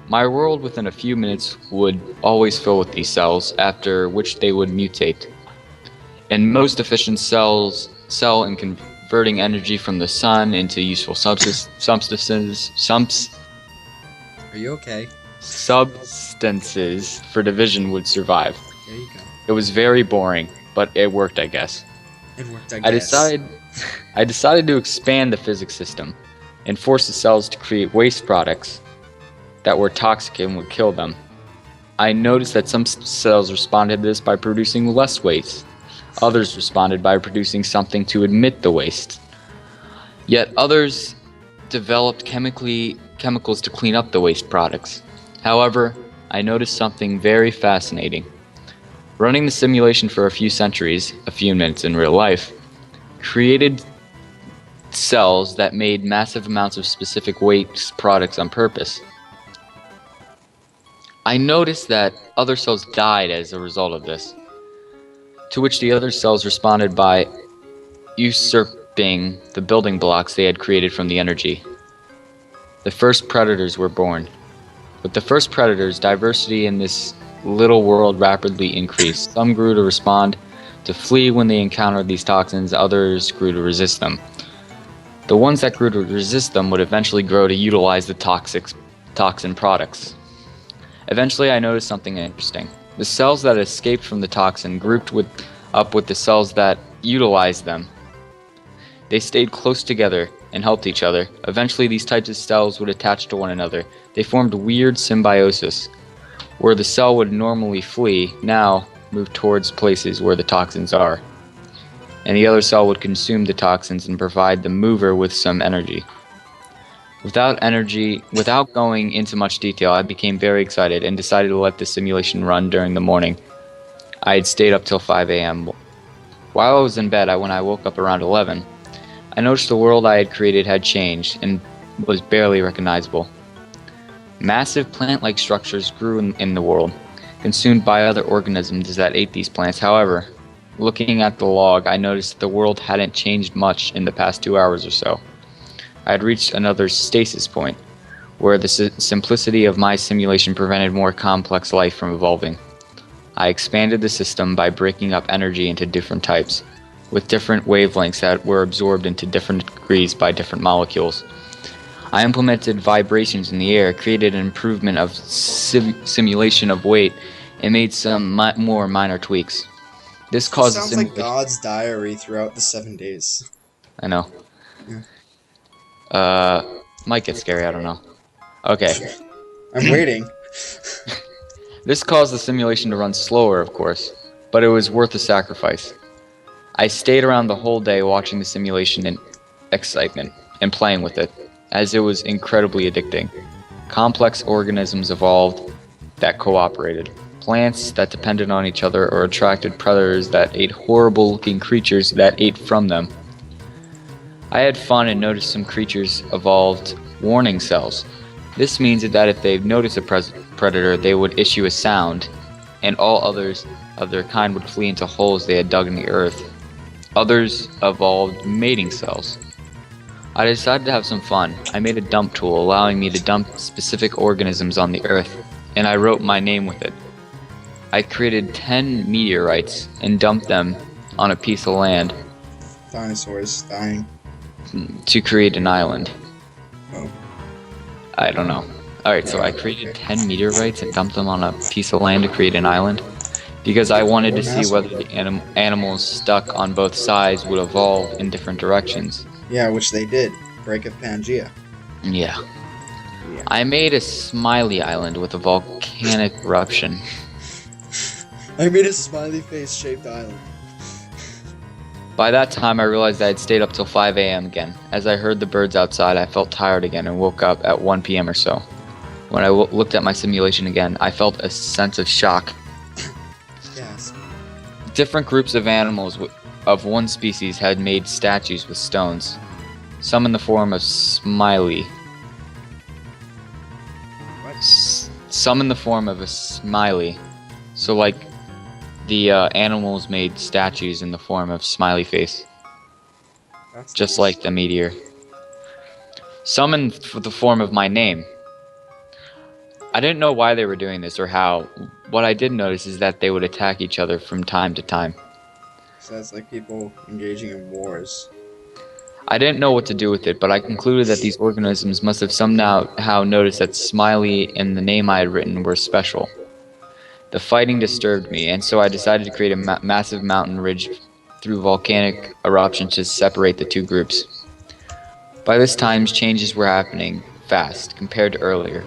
My world within a few minutes would always fill with these cells, after which they would mutate. And most efficient cells cell in converting energy from the sun into useful Are you okay? substances for division would survive. There you go. It was very boring, but it worked, I guess. It worked, I I guess. decided to expand the physics system and force the cells to create waste products that were toxic and would kill them. I noticed that some cells responded to this by producing less waste. Others responded by producing something to emit the waste. Yet others developed chemicals to clean up the waste products. However, I noticed something very fascinating. Running the simulation for a few centuries, a few minutes in real life, created cells that made massive amounts of specific waste products on purpose. I noticed that other cells died as a result of this, to which the other cells responded by usurping the building blocks they had created from the energy. The first predators were born. With the first predators, diversity in this little world rapidly increased. Some grew to respond to flee when they encountered these toxins, others grew to resist them. The ones that grew to resist them would eventually grow to utilize the toxin products. Eventually, I noticed something interesting. The cells that escaped from the toxin grouped up with the cells that utilized them. They stayed close together and helped each other. Eventually, these types of cells would attach to one another. They formed weird symbiosis, where the cell would normally flee, now move towards places where the toxins are. And the other cell would consume the toxins and provide the mover with some energy. Without going into much detail, I became very excited and decided to let the simulation run during the morning. I had stayed up till 5 a.m. While I was in bed, when I woke up around 11, I noticed the world I had created had changed and was barely recognizable. Massive plant-like structures grew in the world, consumed by other organisms that ate these plants. However, looking at the log, I noticed that the world hadn't changed much in the past 2 hours or so. I had reached another stasis point, where the simplicity of my simulation prevented more complex life from evolving. I expanded the system by breaking up energy into different types, with different wavelengths that were absorbed into different degrees by different molecules. I implemented vibrations in the air, created an improvement of simulation of weight, and made some more minor tweaks. This caused sounds like God's diary throughout the 7 days. I know. Yeah. Might get scary, I don't know. Okay. I'm waiting. This caused the simulation to run slower, of course, but it was worth the sacrifice. I stayed around the whole day watching the simulation in excitement and playing with it, as it was incredibly addicting. Complex organisms evolved that cooperated. Plants that depended on each other or attracted predators that ate horrible-looking creatures that ate from them. I had fun and noticed some creatures evolved warning cells. This means that if they noticed a predator, they would issue a sound, and all others of their kind would flee into holes they had dug in the earth. Others evolved mating cells. I decided to have some fun. I made a dump tool allowing me to dump specific organisms on the earth, and I wrote my name with it. I created 10 meteorites and dumped them on a piece of land Dinosaurs dying. to create an island. Oh. I don't know. Alright, so I created 10 meteorites and dumped them on a piece of land to create an island, because I wanted to see whether the animals stuck on both sides would evolve in different directions. Yeah, which they did. Break of Pangea. Yeah. I made a smiley island with a volcanic eruption. I made a smiley face shaped island. By that time, I realized I had stayed up till 5 a.m. again. As I heard the birds outside, I felt tired again and woke up at 1 p.m. or so. When I looked at my simulation again, I felt a sense of shock. Yes. Different groups of animals of one species had made statues with stones, some in the form of smiley. What? Some in the form of a smiley. So like the animals made statues in the form of smiley face, That's just nice. like the meteor. Some in the form of my name. I didn't know why they were doing this or how. What I did notice is that they would attack each other from time to time. So that's like people engaging in wars. I didn't know what to do with it, but I concluded that these organisms must have somehow noticed that Smiley and the name I had written were special. The fighting disturbed me, and so I decided to create a massive mountain ridge through volcanic eruption to separate the two groups. By this time, changes were happening fast compared to earlier.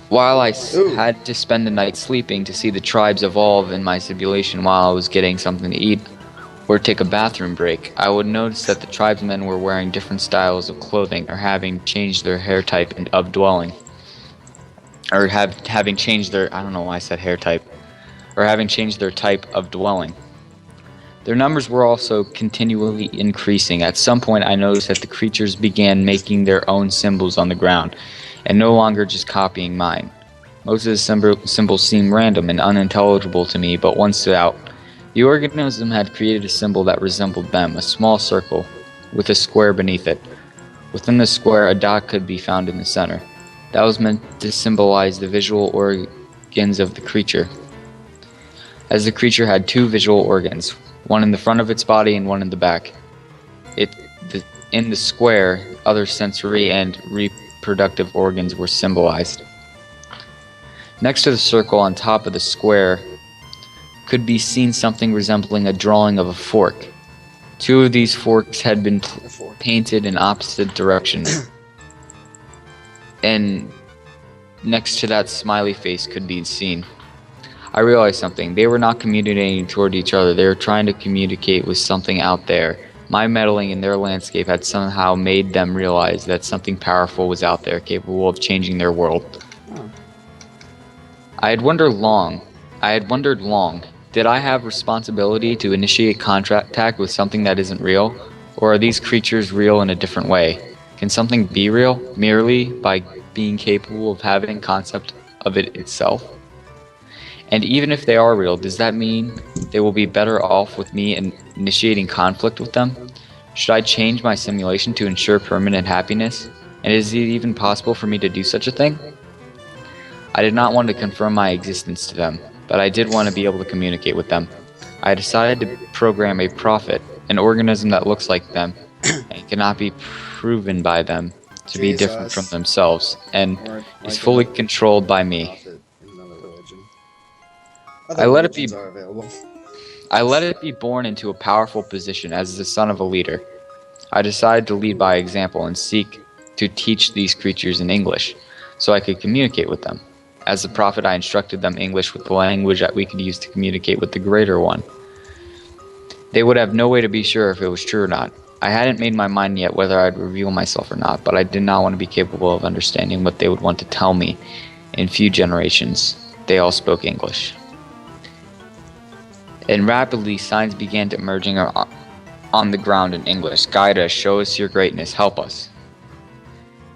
While I had to spend the night sleeping to see the tribes evolve in my simulation while I was getting something to eat or take a bathroom break, I would notice that the tribesmen were wearing different styles of clothing or having changed their hair type of dwelling. Or having changed their, I don't know why I said hair type, or having changed their type of dwelling. Their numbers were also continually increasing. At some point I noticed that the creatures began making their own symbols on the ground, and no longer just copying mine. Most of the symbols seemed random and unintelligible to me, but one stood out. The organism had created a symbol that resembled them, a small circle, with a square beneath it. Within the square, a dot could be found in the center. That was meant to symbolize the visual organs of the creature, as the creature had two visual organs, one in the front of its body and one in the back. In the square, other sensory and reproductive organs were symbolized. Next to the circle on top of the square could be seen something resembling a drawing of a fork. Two of these forks had been painted in opposite directions. And next to that smiley face could be seen. I realized something. They were not communicating toward each other. They were trying to communicate with something out there. My meddling in their landscape had somehow made them realize that something powerful was out there, capable of changing their world. I had wondered long, did I have responsibility to initiate contact with something that isn't real? Or are these creatures real in a different way? Can something be real merely by being capable of having concept of it itself? And even if they are real, does that mean they will be better off with me in initiating conflict with them? Should I change my simulation to ensure permanent happiness? And is it even possible for me to do such a thing? I did not want to confirm my existence to them, but I did want to be able to communicate with them. I decided to program a prophet, an organism that looks like them and cannot be proven by them to be different from themselves, and is fully controlled by me. I let it be born into a powerful position as the son of a leader. I decided to lead by example and seek to teach these creatures in English, so I could communicate with them. As the prophet, I instructed them English with the language that we could use to communicate with the greater one. They would have no way to be sure if it was true or not. I hadn't made my mind yet whether I'd reveal myself or not, but I did not want to be capable of understanding what they would want to tell me. In few generations, they all spoke English. And rapidly, signs began to emerging on the ground in English. Guide us, show us your greatness, help us.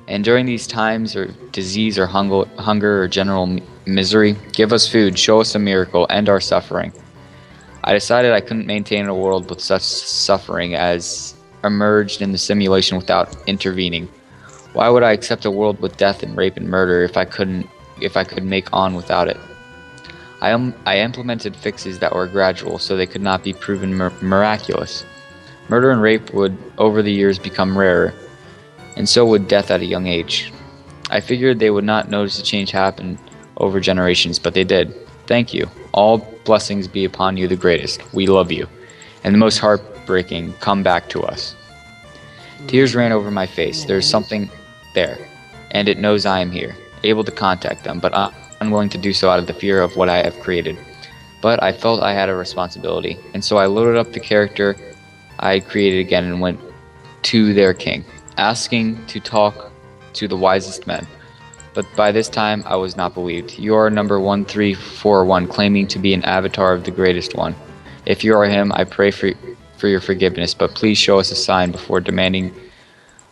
And during these times of disease or hunger or general misery, give us food, show us a miracle, end our suffering. I decided I couldn't maintain a world with such suffering as emerged in the simulation without intervening. Why would I accept a world with death and rape and murder if I could make on without it? I implemented fixes that were gradual, so they could not be proven miraculous. Murder and rape would, over the years, become rarer, and so would death at a young age. I figured they would not notice a change happen over generations, but they did. Thank you. All blessings be upon you, the greatest. We love you. And the most heartbreaking, come back to us. Tears ran over my face. There's something there, and it knows I am here, able to contact them, but unwilling to do so out of the fear of what I have created. But I felt I had a responsibility, and so I loaded up the character I had created again and went to their king, asking to talk to the wisest men. But by this time, I was not believed. You are number 1341, claiming to be an avatar of the greatest one. If you are him, I pray for your forgiveness, but please show us a sign before demanding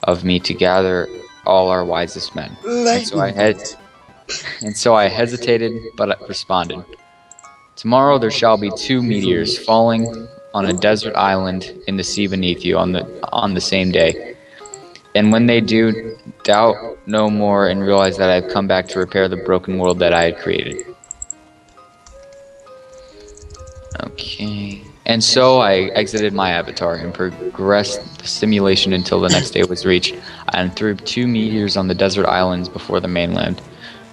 of me to gather all our wisest men. And so I hesitated, but I responded. Tomorrow there shall be 2 meteors falling on a desert island in the sea beneath you on the same day. And when they do, doubt no more and realize that I have come back to repair the broken world that I had created. Okay. And so I exited my avatar and progressed the simulation until the next day was reached, and threw 2 meteors on the desert islands before the mainland.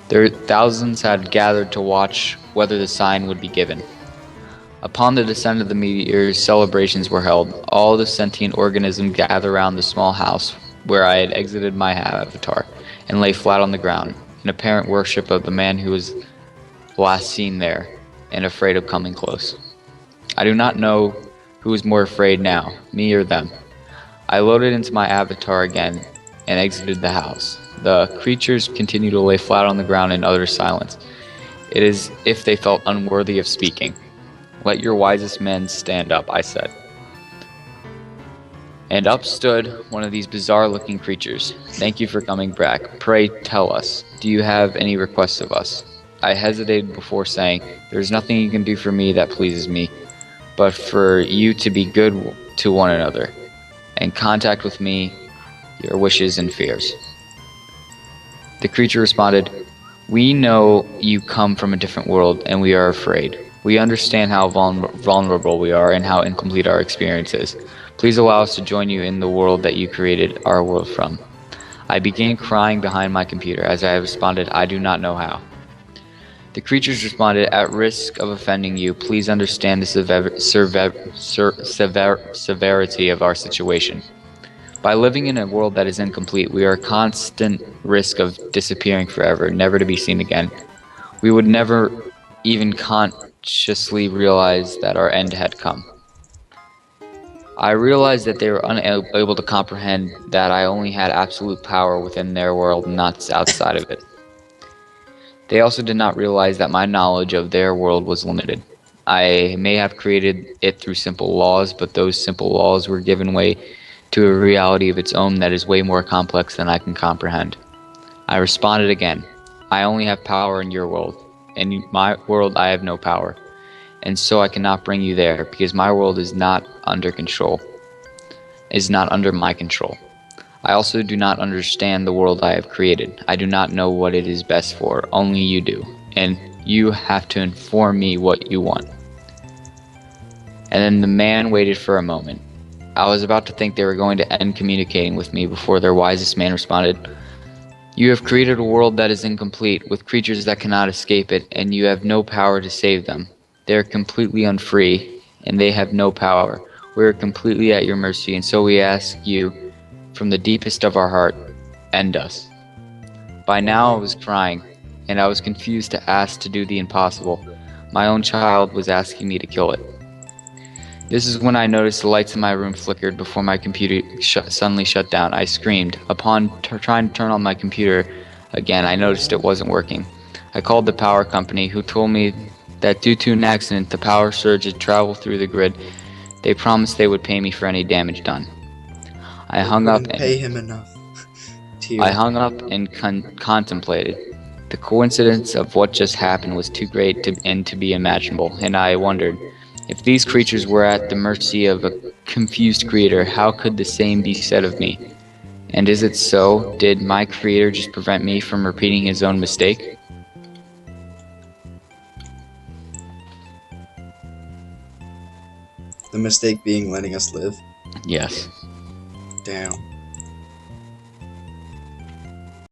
Thousands had gathered to watch whether the sign would be given. Upon the descent of the meteors, celebrations were held. All the sentient organisms gathered around the small house where I had exited my avatar, and lay flat on the ground, in apparent worship of the man who was last seen there, and afraid of coming close. I do not know who is more afraid now, me or them. I loaded into my avatar again and exited the house. The creatures continued to lay flat on the ground in utter silence. It is as if they felt unworthy of speaking. "Let your wisest men stand up," I said. And up stood one of these bizarre-looking creatures. "Thank you for coming back. Pray tell us, do you have any requests of us?" I hesitated before saying, "There is nothing you can do for me that pleases me, but for you to be good to one another, and contact with me your wishes and fears." The creature responded, "We know you come from a different world, and we are afraid. We understand how vulnerable we are and how incomplete our experience is. Please allow us to join you in the world that you created our world from." I began crying behind my computer as I responded, "I do not know how." The creatures responded, "At risk of offending you, please understand the severity of our situation. By living in a world that is incomplete, we are at constant risk of disappearing forever, never to be seen again. We would never even consciously realize that our end had come." I realized that they were unable to comprehend that I only had absolute power within their world, not outside of it. They also did not realize that my knowledge of their world was limited. I may have created it through simple laws, but those simple laws were given way to a reality of its own that is way more complex than I can comprehend. I responded again, "I only have power in your world. In my world I have no power, and so I cannot bring you there, because my world is not under my control. I also do not understand the world I have created. I do not know what it is best for, only you do, and you have to inform me what you want." And then the man waited for a moment. I was about to think they were going to end communicating with me before their wisest man responded, "You have created a world that is incomplete, with creatures that cannot escape it, and you have no power to save them. They are completely unfree, and they have no power. We are completely at your mercy, and so we ask you, from the deepest of our heart, end us." By now I was crying, and I was confused to ask to do the impossible. My own child was asking me to kill it. This is when I noticed the lights in my room flickered before my computer suddenly shut down. I screamed. Upon trying to turn on my computer again, I noticed it wasn't working. I called the power company, who told me that due to an accident, the power surge had traveled through the grid. They promised they would pay me for any damage done. I hung up Couldn't pay him enough. Contemplated. The coincidence of what just happened was too great to be imaginable, and I wondered, if these creatures were at the mercy of a confused creator, how could the same be said of me? And is it so? Did my creator just prevent me from repeating his own mistake? The mistake being letting us live. Yes. Damn.